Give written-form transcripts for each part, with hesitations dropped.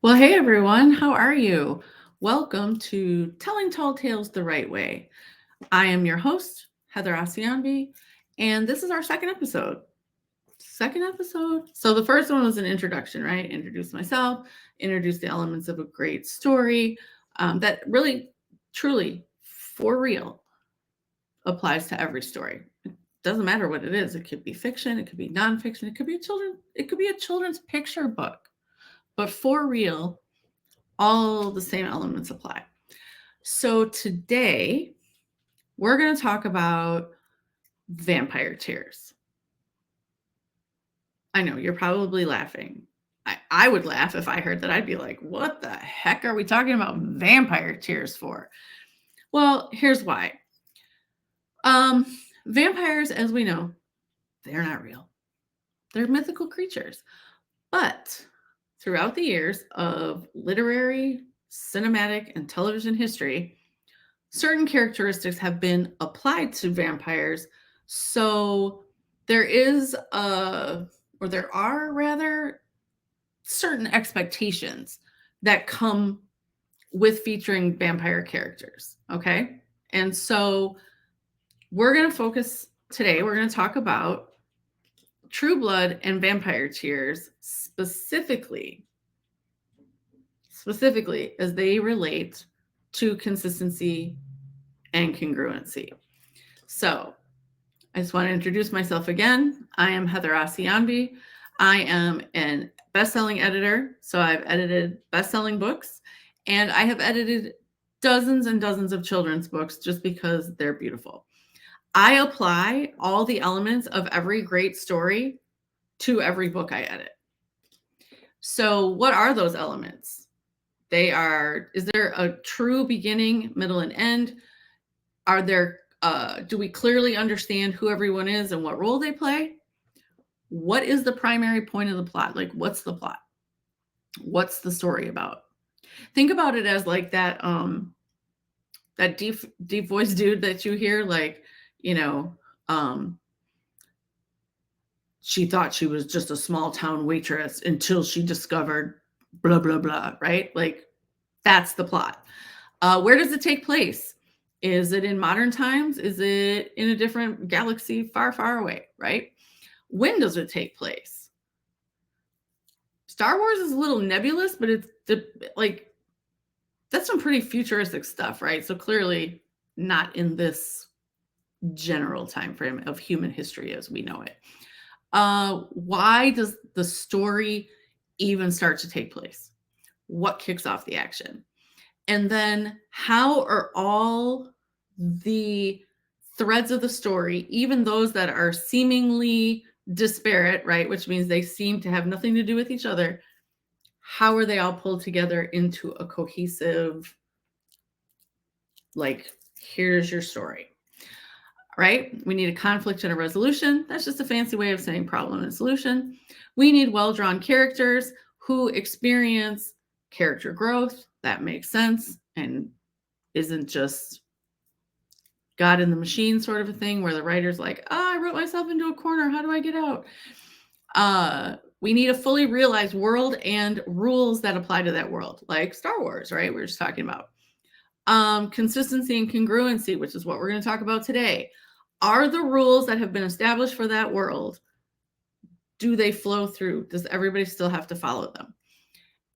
Well, hey everyone, how are you? Welcome to Telling Tall Tales the Right Way. I am your host, Heather Asiyanbi, and this is our second episode. Second episode. So the first one was an introduction, right? Introduce myself, introduce the elements of a great story that really, truly, for real, applies to every story. It doesn't matter what it is. It could be fiction, it could be nonfiction, it could be a children's picture book. But for real, all the same elements apply. So today we're going to talk about vampire tears. I know you're probably laughing. I would laugh if I heard that. I'd be like, what the heck are we talking about vampire tears for? Well, here's why. Vampires, as we know, they're not real. They're mythical creatures. But throughout the years of literary, cinematic, and television history, certain characteristics have been applied to vampires. So there is or there are rather certain expectations that come with featuring vampire characters. Okay. And so we're going to focus today, we're going to talk about True Blood and Vampire Tears specifically as they relate to consistency and congruency. So I just want to introduce myself again. I am Heather Asiyanbi. I am a best-selling editor, so I've edited best-selling books, and I have edited dozens and dozens of children's books just because they're beautiful. I apply all the elements of every great story to every book I edit. So what are those elements? Is there a true beginning, middle, and end? Do we clearly understand who everyone is and what role they play? What is the primary point of the plot? Like, what's the plot? What's the story about? Think about it as like that deep voice dude that you hear, like, she thought she was just a small town waitress until she discovered blah, blah, blah, right? Like, that's the plot. Where does it take place? Is it in modern times? Is it in a different galaxy far, far away, right? When does it take place? Star Wars is a little nebulous, but it's that's some pretty futuristic stuff, right? So clearly not in this general time frame of human history as we know it. Why does the story even start to take place? What kicks off the action? And then how are all the threads of the story, even those that are seemingly disparate, right, which means they seem to have nothing to do with each other, how are they all pulled together into a cohesive, like, here's your story, right? We need a conflict and a resolution. That's just a fancy way of saying problem and solution. We need well-drawn characters who experience character growth. That makes sense and isn't just God in the machine sort of a thing where the writer's like, I wrote myself into a corner. How do I get out? We need a fully realized world and rules that apply to that world, like Star Wars, right? We're just talking about. Consistency and congruency, which is what we're going to talk about today. Are the rules that have been established for that world, do they flow through? Does everybody still have to follow them?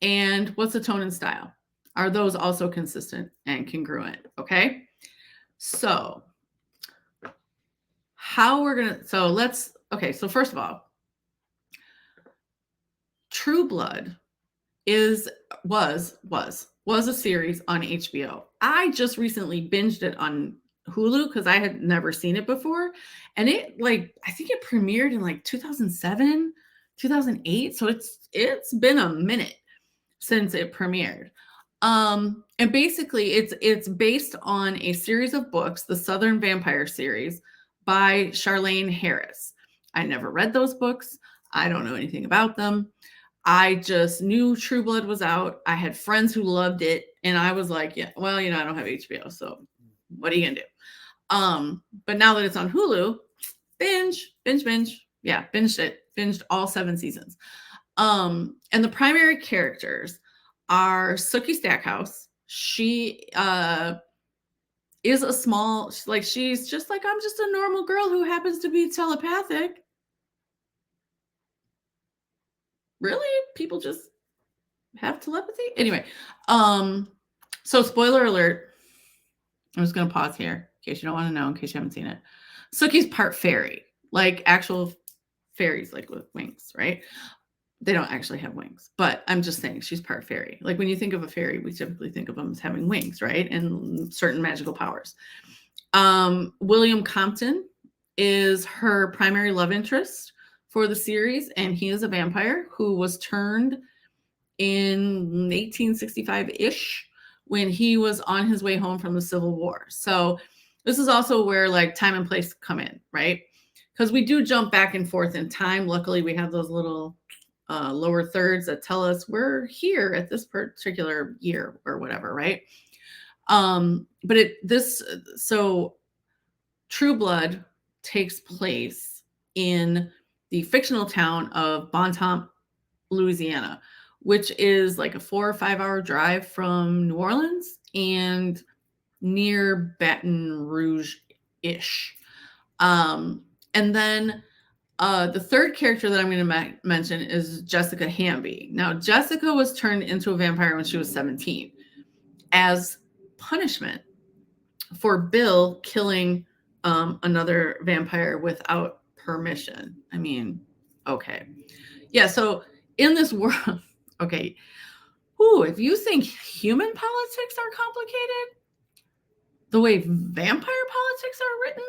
And what's the tone and style? Are those also consistent and congruent? Okay. So so first of all, True Blood was a series on HBO. I just recently binged it on Hulu because I had never seen it before. And I think it premiered in 2007, 2008. So it's been a minute since it premiered. And basically it's based on a series of books, the Southern Vampire series by Charlaine Harris. I never read those books. I don't know anything about them. I just knew True Blood was out. I had friends who loved it. And I was like, yeah, well, I don't have HBO. So what are you going to do? But now that it's on Hulu, binge. Yeah, binged it. Binged all 7 seasons. And the primary characters are Sookie Stackhouse. She is a small, like, she's just like, I'm just a normal girl who happens to be telepathic. Really? People just have telepathy? Anyway, so spoiler alert. I'm just going to pause here in case you don't want to know, in case you haven't seen it. Sookie's part fairy, like actual fairies, like with wings, right? They don't actually have wings, but I'm just saying she's part fairy. Like when you think of a fairy, we typically think of them as having wings, right? And certain magical powers. William Compton is her primary love interest for the series, and he is a vampire who was turned in 1865-ish when he was on his way home from the Civil War. So this is also where like time and place come in, right? Because we do jump back and forth in time. Luckily, we have those little lower thirds that tell us we're here at this particular year or whatever, right? So True Blood takes place in the fictional town of Bontemps, Louisiana, which is like a 4 or 5 hour drive from New Orleans and near Baton Rouge-ish. And then the third character that I'm going to mention is Jessica Hamby. Now, Jessica was turned into a vampire when she was 17 as punishment for Bill killing another vampire without permission. I mean, okay. Yeah, so in this world, okay, if you think human politics are complicated, the way vampire politics are written,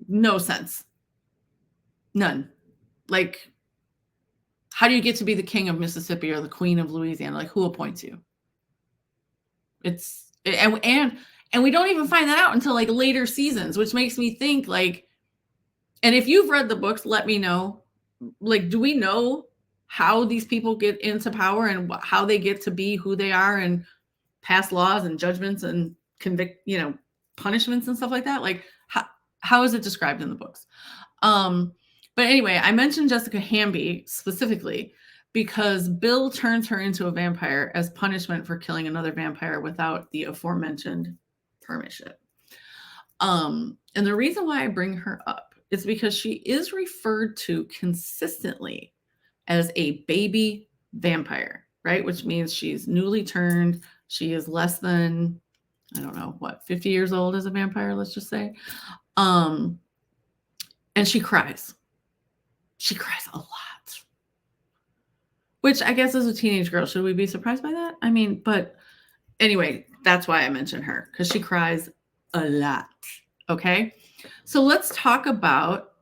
no sense. None. Like, how do you get to be the king of Mississippi or the queen of Louisiana? Like, who appoints you? And we don't even find that out until like later seasons, which makes me think like, and if you've read the books, let me know. Like, do we know how these people get into power and how they get to be who they are and pass laws and judgments and convict, punishments and stuff like that? Like, how is it described in the books? But anyway, I mentioned Jessica Hamby specifically because Bill turns her into a vampire as punishment for killing another vampire without the aforementioned permission. And the reason why I bring her up is because she is referred to consistently as a baby vampire, right? Which means she's newly turned. She is less than, 50 years old as a vampire, let's just say. And she cries. She cries a lot. Which I guess as a teenage girl, should we be surprised by that? I mean, but anyway, that's why I mentioned her, because she cries a lot. Okay. So let's talk about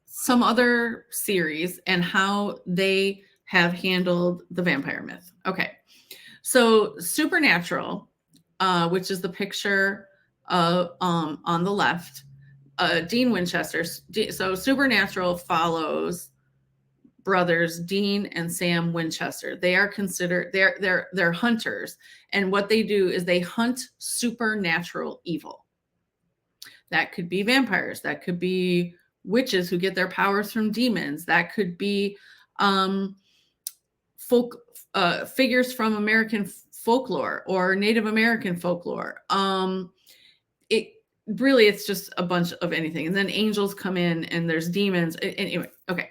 some other series and how they have handled the vampire myth. Okay. So Supernatural, which is the picture on the left, Dean Winchester. So Supernatural follows brothers Dean and Sam Winchester. They are considered they're hunters, and what they do is they hunt supernatural evil. That could be vampires, that could be witches who get their powers from demons, that could be figures from American folklore or Native American folklore. It's just a bunch of anything. And then angels come in and there's demons. Anyway, okay.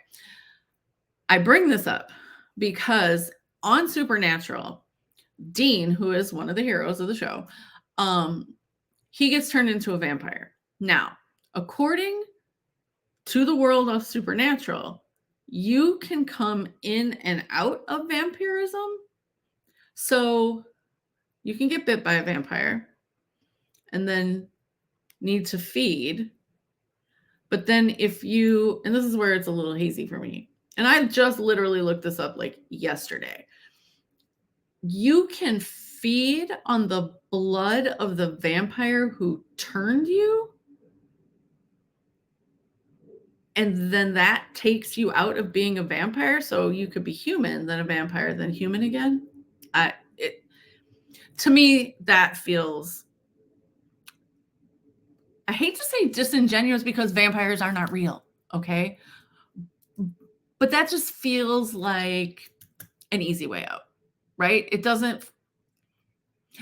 I bring this up because on Supernatural, Dean, who is one of the heroes of the show, he gets turned into a vampire. Now, according to the world of Supernatural, you can come in and out of vampirism. So you can get bit by a vampire and then need to feed. But then and this is where it's a little hazy for me, and I just literally looked this up like yesterday. You can feed on the blood of the vampire who turned you, and then that takes you out of being a vampire. So you could be human, then a vampire, then human again. To me, that feels, I hate to say disingenuous because vampires are not real, okay? But that just feels like an easy way out. right? It doesn't,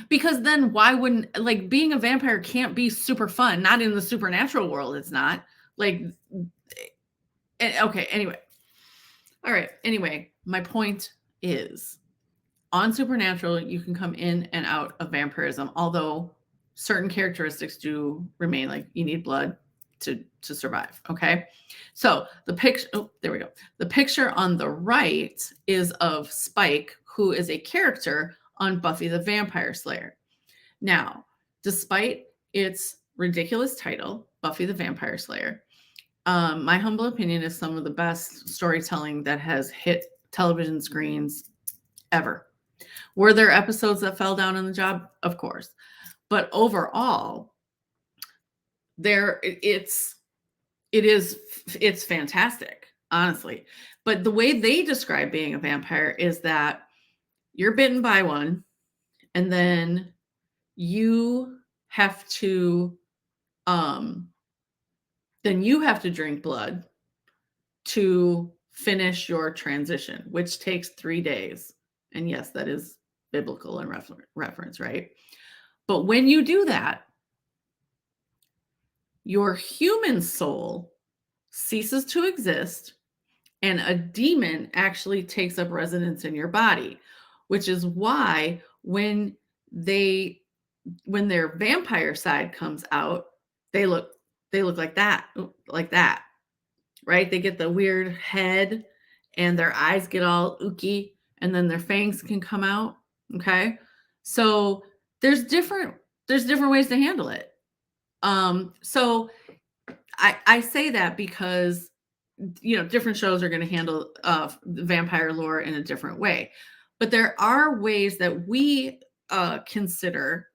because then why wouldn't, like, being a vampire can't be super fun. Not in the supernatural world, it's not. Like, okay, anyway. All right, anyway, my point is, on Supernatural, you can come in and out of vampirism, although certain characteristics do remain, like you need blood to survive. Okay. So the picture, oh, there we go. The picture on the right is of Spike, who is a character on Buffy the Vampire Slayer. Now, despite its ridiculous title, Buffy the Vampire Slayer, my humble opinion is some of the best storytelling that has hit television screens ever. Were there episodes that fell down on the job? Of course. But overall, it's fantastic, honestly. But the way they describe being a vampire is that you're bitten by one, and then you have to drink blood to finish your transition, which takes 3 days. And yes, that is biblical and reference, right? But when you do that, your human soul ceases to exist, and a demon actually takes up residence in your body, which is why when their vampire side comes out, they look like that, right? They get the weird head and their eyes get all ooky, and then their fangs can come out. Okay. So there's different ways to handle it. So I say that because, different shows are going to handle vampire lore in a different way, but there are ways that we consider,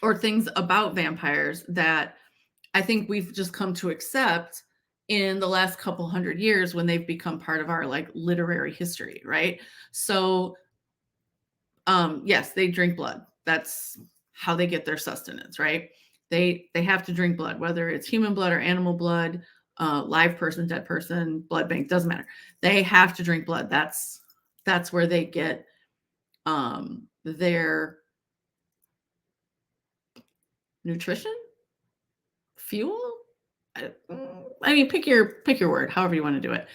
or things about vampires that I think we've just come to accept in the last couple hundred years when they've become part of our, like, literary history, right? So yes, they drink blood. That's how they get their sustenance, right? They have to drink blood, whether it's human blood or animal blood, live person, dead person, blood bank, doesn't matter. They have to drink blood. That's where they get their nutrition, fuel. I mean, pick your word, however you want to do it.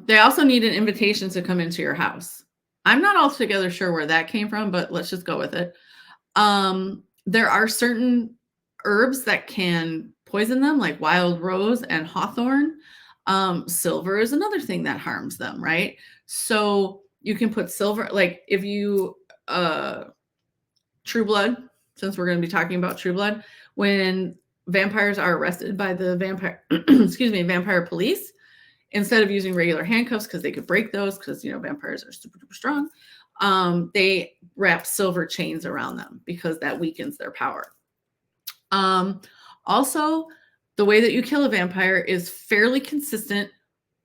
They also need an invitation to come into your house. I'm not altogether sure where that came from, but let's just go with it. There are certain herbs that can poison them, like wild rose and hawthorn. Silver is another thing that harms them, right? So you can put silver, like if you, True Blood, since we're going to be talking about True Blood, when vampires are arrested by the vampire police, instead of using regular handcuffs, because they could break those, because vampires are super duper strong, they wrap silver chains around them because that weakens their power. Also, the way that you kill a vampire is fairly consistent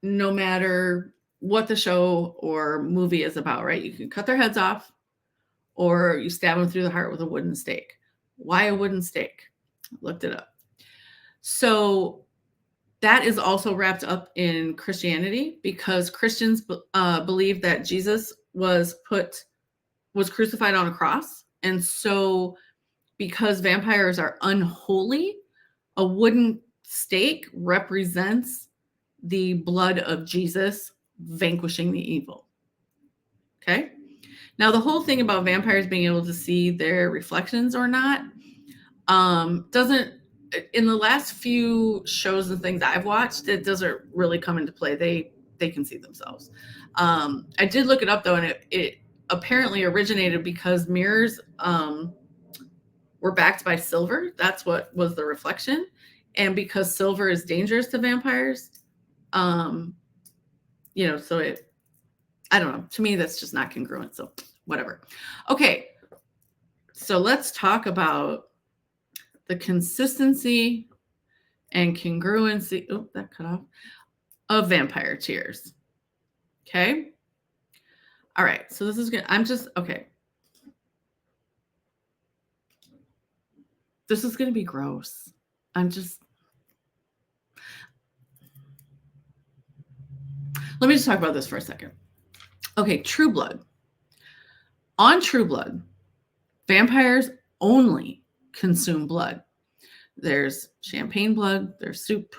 no matter what the show or movie is about, right? You can cut their heads off, or you stab them through the heart with a wooden stake. Why a wooden stake? Looked it up. So that is also wrapped up in Christianity, because Christians believe that Jesus was crucified on a cross. And so because vampires are unholy, a wooden stake represents the blood of Jesus vanquishing the evil. Okay. Now, the whole thing about vampires being able to see their reflections or not doesn't, in the last few shows and things I've watched, it doesn't really come into play. They can see themselves. I did look it up though, and it apparently originated because mirrors were backed by silver. That's what was the reflection. And because silver is dangerous to vampires, so I don't know. To me, that's just not congruent. So whatever. Okay. So let's talk about the consistency and congruency. Oh, that cut off. Of vampire tears. Okay. All right. So this is good. Okay. This is going to be gross. Let me just talk about this for a second. Okay. True Blood. On True Blood, vampires only consume blood. There's champagne blood, there's soup.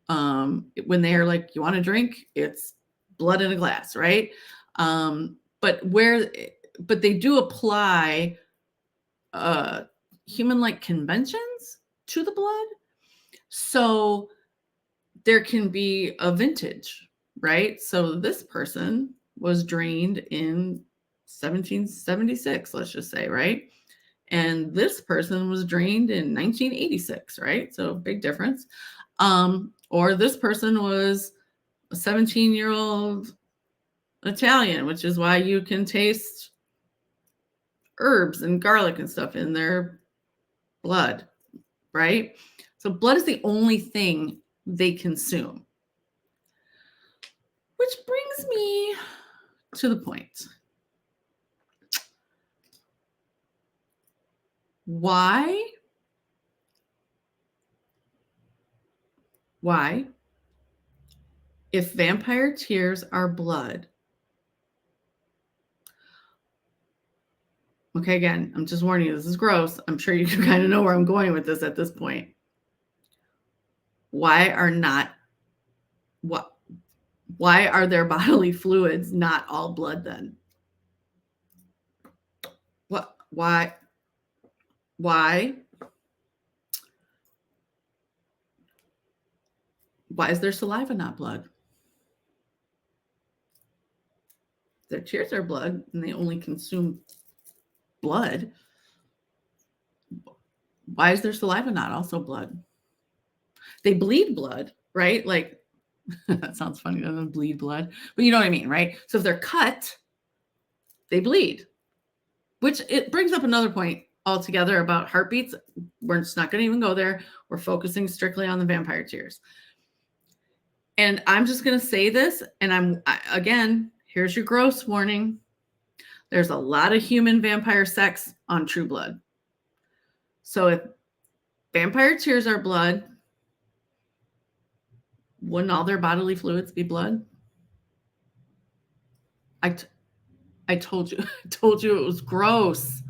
When they're like, you want a drink, it's blood in a glass, right? But they do apply human-like conventions to the blood. So there can be a vintage, right? So this person was drained in 1776, let's just say, right? And this person was drained in 1986, right? So big difference. Or this person was a 17-year-old Italian, which is why you can taste herbs and garlic and stuff in their blood, right? So blood is the only thing they consume. Which brings me to the point. Why, if vampire tears are blood? Okay, again, I'm just warning you, this is gross. I'm sure you can kind of know where I'm going with this at this point. Why are their bodily fluids not all blood then? Why is their saliva not blood? Their tears are blood and they only consume blood. Why is their saliva not also blood? They bleed blood, right? Like, that sounds funny, doesn't bleed blood, but you know what I mean, right? So if they're cut, they bleed, which it brings up another point altogether about heartbeats. We're just not going to even go there. We're focusing strictly on the vampire tears. And I'm just going to say this, and again, here's your gross warning. There's a lot of human vampire sex on True Blood. So if vampire tears are blood, wouldn't all their bodily fluids be blood? I told you it was gross.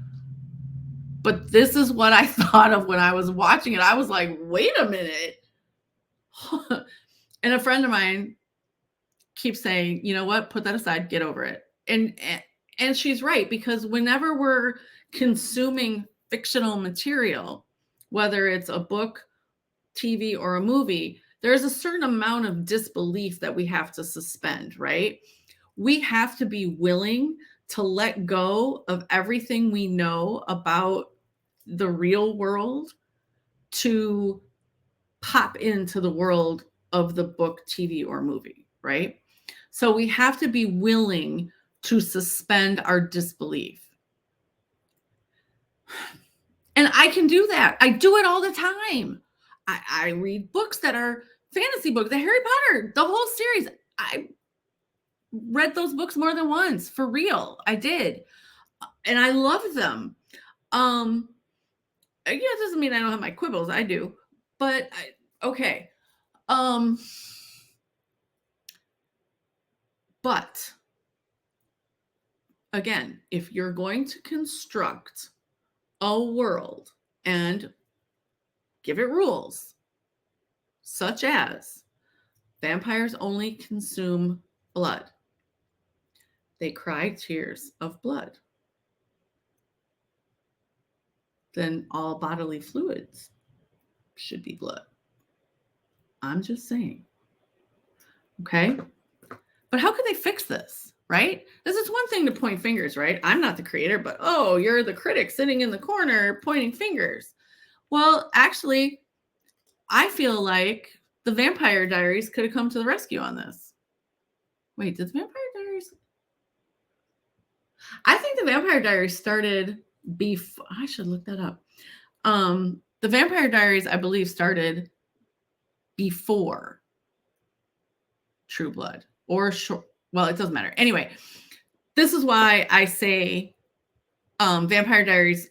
But this is what I thought of when I was watching it. I was like, wait a minute. And a friend of mine keeps saying, you know what, put that aside, get over it. And she's right, because whenever we're consuming fictional material, whether it's a book, TV, or a movie, there's a certain amount of disbelief that we have to suspend, right? We have to be willing to let go of everything we know about the real world to pop into the world of the book, TV, or movie, right? So we have to be willing to suspend our disbelief. And I can do that. I do it all the time. I read books that are fantasy books, the Harry Potter, the whole series. I read those books more than once, for real. I did. And I love them. Yeah, it doesn't mean I don't have my quibbles. I do. But okay. But again, if you're going to construct a world and give it rules, such as vampires only consume blood, they cry tears of blood, then all bodily fluids should be blood. I'm just saying. Okay? But how could they fix this, right? This is one thing to point fingers, right? I'm not the creator, but oh, you're the critic sitting in the corner pointing fingers. Well, actually, I feel like the Vampire Diaries could have come to the rescue on this. Wait, did the Vampire Diaries? I think the Vampire Diaries started before. I should look that up. The Vampire Diaries, I believe, started before True Blood, or short. Well, it doesn't matter. Anyway, this is why I say Vampire Diaries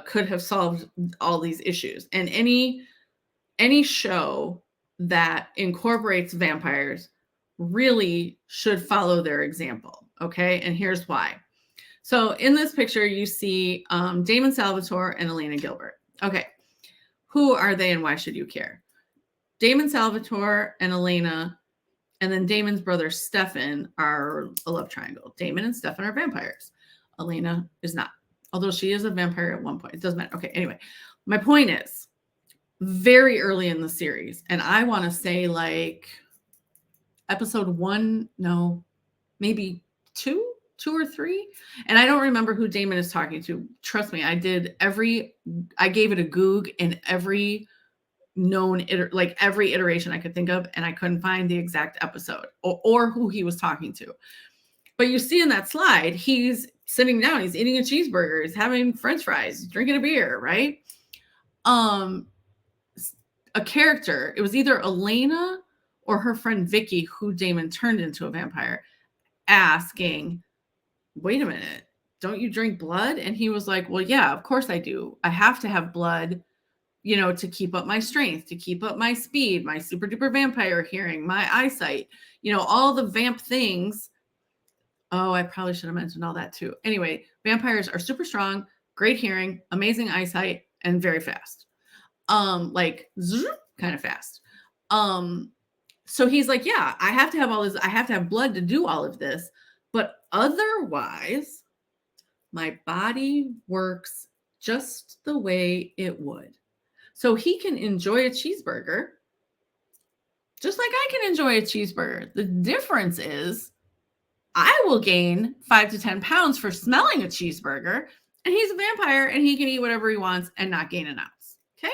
could have solved all these issues. And any show that incorporates vampires really should follow their example. Okay, and here's why. So in this picture, you see Damon Salvatore and Elena Gilbert. Okay. Who are they and why should you care? Damon Salvatore and Elena, and then Damon's brother Stefan are a love triangle. Damon and Stefan are vampires. Elena is not, although she is a vampire at one point. It doesn't matter. Okay, anyway, my point is very early in the series, and I want to say like episode 1, no, maybe 2 or 3, and I don't remember who Damon is talking to. Trust me, I gave it a Goog in every known every iteration I could think of, and I couldn't find the exact episode or who he was talking to. But you see in that slide, he's sitting down, he's eating a cheeseburger, he's having French fries, drinking a beer, right? A character, it was either Elena or her friend Vicky, who Damon turned into a vampire, asking, wait a minute, don't you drink blood? And he was like, well, yeah, of course I do. I have to have blood, to keep up my strength, to keep up my speed, my super duper vampire hearing, my eyesight, all the vamp things. Oh, I probably should have mentioned all that too. Anyway, vampires are super strong, great hearing, amazing eyesight, and very fast. Kind of fast. So he's like, yeah, I have to have all this. I have to have blood to do all of this. But otherwise, my body works just the way it would. So he can enjoy a cheeseburger just like I can enjoy a cheeseburger. The difference is I will gain 5 to 10 pounds for smelling a cheeseburger, and he's a vampire and he can eat whatever he wants and not gain an ounce. Okay?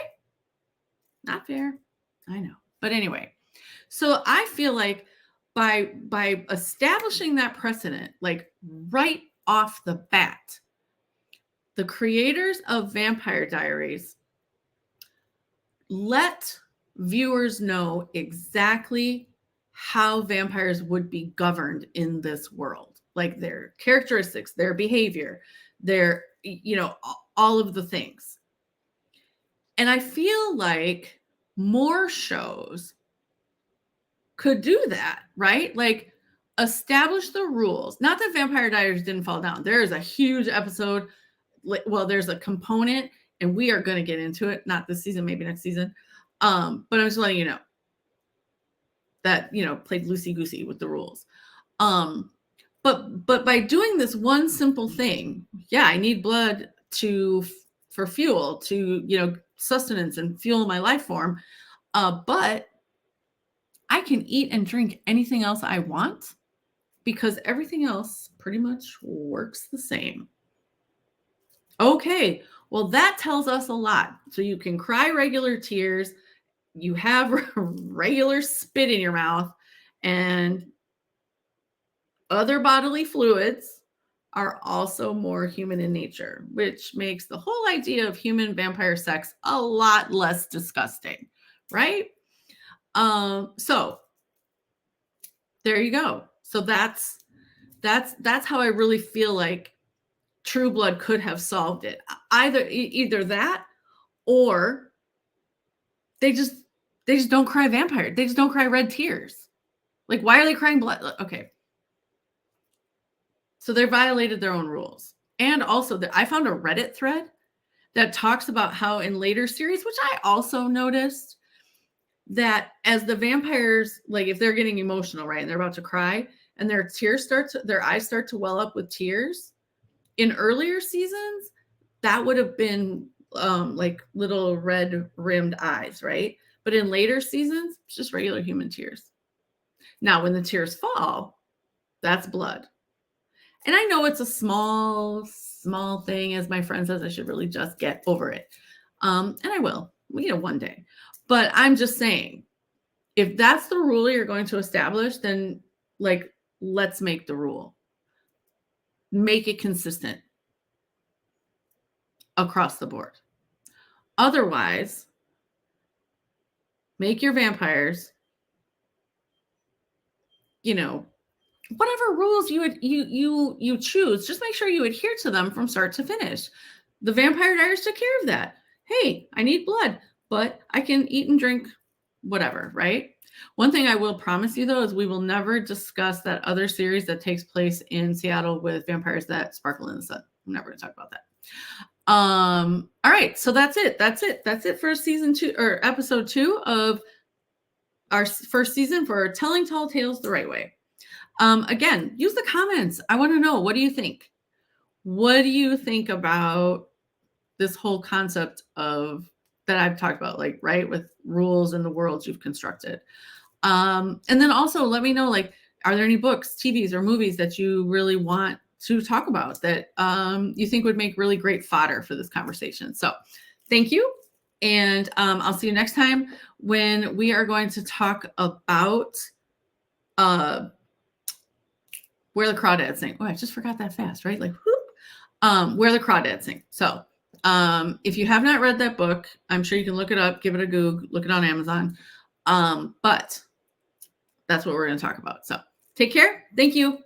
Not fair. I know. But anyway, so I feel like by establishing that precedent, like right off the bat, the creators of Vampire Diaries let viewers know exactly how vampires would be governed in this world, like their characteristics, their behavior, their, all of the things. And I feel like more shows could do that, right? Like establish the rules. Not that Vampire Diaries didn't fall down. There is a huge episode. Well, there's a component, and we are going to get into it. Not this season, maybe next season. But I'm just letting you know that, played loosey-goosey with the rules. But by doing this one simple thing, yeah, I need blood for fuel, to, sustenance and fuel my life form. But I can eat and drink anything else I want because everything else pretty much works the same. Okay, well, that tells us a lot. So you can cry regular tears, you have regular spit in your mouth, and other bodily fluids are also more human in nature, which makes the whole idea of human vampire sex a lot less disgusting, right? So there you go. So that's how I really feel like True Blood could have solved it. Either that, or they just don't cry vampire. They just don't cry red tears. Like, why are they crying blood? Okay. So they violated their own rules. And also, I found a Reddit thread that talks about how in later series, which I also noticed, that as the vampires, like if they're getting emotional, right, and they're about to cry, and their eyes start to well up with tears, in earlier seasons, that would have been like little red rimmed eyes, right? But in later seasons, it's just regular human tears. Now, when the tears fall, that's blood. And I know it's a small thing, as my friend says, I should really just get over it. And I will, one day. But I'm just saying, if that's the rule you're going to establish, then let's make the rule. Make it consistent across the board. Otherwise, make your vampires, whatever rules you choose, just make sure you adhere to them from start to finish. The Vampire Diaries took care of that. Hey, I need blood, but I can eat and drink whatever, right? One thing I will promise you, though, is we will never discuss that other series that takes place in Seattle with vampires that sparkle in the sun. I'm never going to talk about that. All right, so that's it for season 2 or episode 2 of our first season for Telling Tall Tales the Right Way. Again, use the comments. I want to know, what do you think? What do you think about this whole concept of that I've talked about, like, right, with rules and the worlds you've constructed? And then also let me know, like, are there any books, TVs, or movies that you really want to talk about that you think would make really great fodder for this conversation? So thank you. And I'll see you next time when we are going to talk about Where the Crawdads Sing. Oh, I just forgot that fast, right? Like, whoop. Where the Crawdads Sing. So if you have not read that book, I'm sure you can look it up, give it a Google, look it on Amazon. But that's what we're going to talk about. So take care. Thank you.